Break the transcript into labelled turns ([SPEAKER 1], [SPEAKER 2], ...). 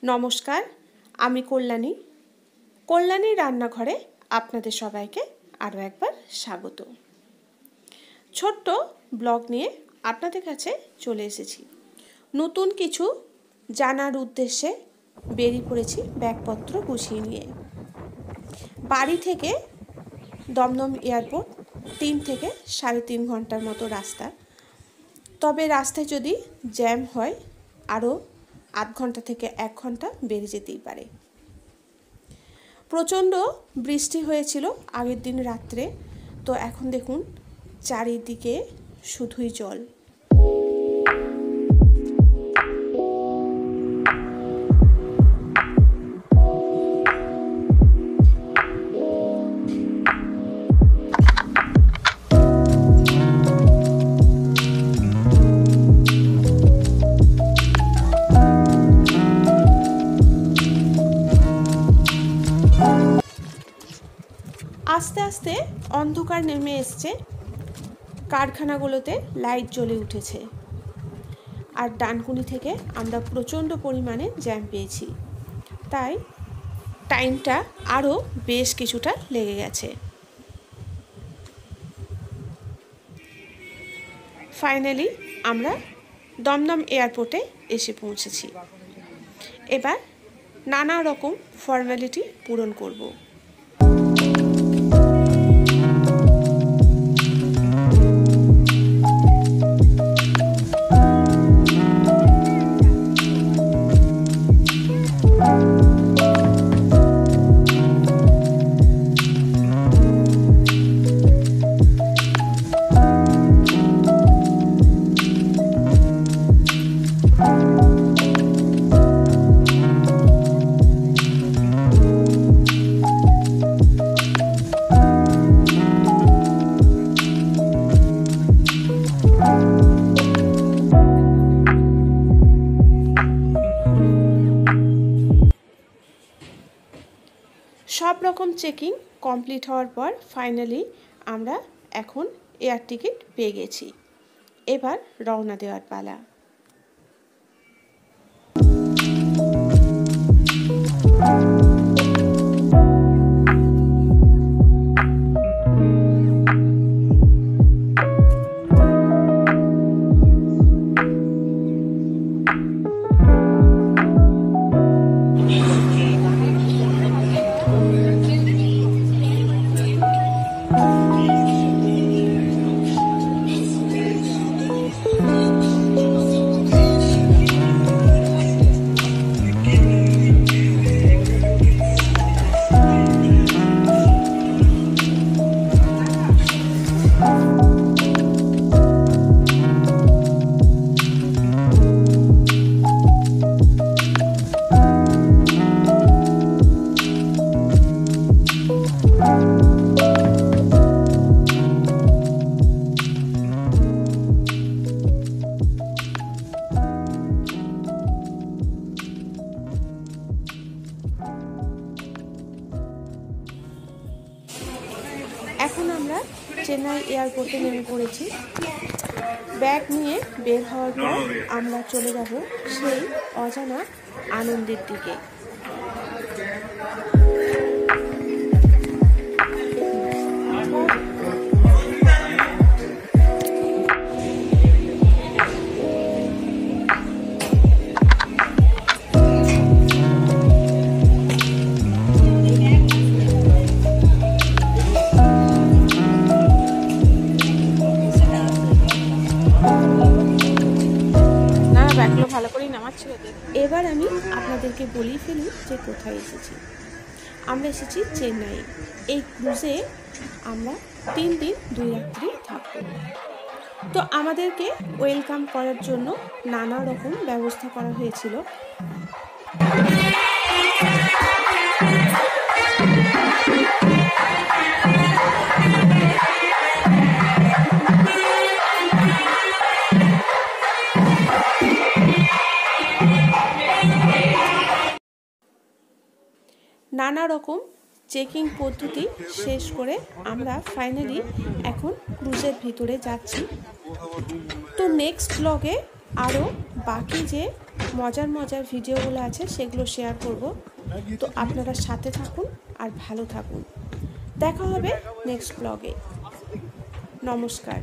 [SPEAKER 1] নমস্কার, আমি কল্যাণী রান্নাঘরে আপনাদের সবাইকে আরও একবার স্বাগত। ছোট্ট ব্লগ নিয়ে আপনাদের কাছে চলে এসেছি। নতুন কিছু জানার উদ্দেশ্যে বেরিয়ে পড়েছি ব্যাগপত্র গুছিয়ে নিয়ে। বাড়ি থেকে দমদম এয়ারপোর্ট 3 থেকে 3.5 ঘন্টার মতো রাস্তা। তবে রাস্তায় যদি জ্যাম হয় আরও আধ ঘন্টা থেকে 1 ঘন্টা বেড়ে যেতেই পারে। প্রচণ্ড বৃষ্টি হয়েছিল আগের দিন রাত্রে, তো এখন দেখুন চারিদিকে শুধুই জল। আস্তে আস্তে অন্ধকার নেমে এসছে, কারখানাগুলোতে লাইট জ্বলে উঠেছে, আর ডানকুনি থেকে আমরা প্রচণ্ড পরিমাণে জ্যাম পেয়েছি, তাই টাইমটা আরও বেশ কিছুটা লেগে গেছে। ফাইনালি আমরা দমদম এয়ারপোর্টে এসে পৌঁছেছি। এবার নানা রকম ফর্মালিটি পূরণ করব। সব রকম চেকিং কমপ্লিট হওয়ার পর ফাইনালি আমরা এখন এয়ার টিকিট পেয়ে গেছি। এবার রওনা দেওয়ার পালা। এখন আমরা চেন্নাই এয়ারপোর্টে নেমে পড়েছি। ব্যাগ নিয়ে বের হওয়ার পর আমরা চলে যাব সেই অজানা আনন্দের দিকে। এবার আমি আপনাদেরকে বলেই ফেলি যে কোথায় এসেছি। আমরা এসেছি চেন্নাই। এই ক্রুজে আমরা 3 দিন 2 রাত্রি থাকব। তো আমাদেরকে ওয়েলকাম করার জন্য নানা রকম ব্যবস্থা করা হয়েছিল। নানা রকম চেকিং পদ্ধতি শেষ করে আমরা ফাইনালি এখন ক্রুজের ভিতরে যাচ্ছি। তো নেক্সট ব্লগে আরও বাকি যে মজার মজার ভিডিওগুলো আছে সেগুলো শেয়ার করব। তো আপনারা সাথে থাকুন আর ভালো থাকুন। দেখা হবে নেক্সট ব্লগে। নমস্কার।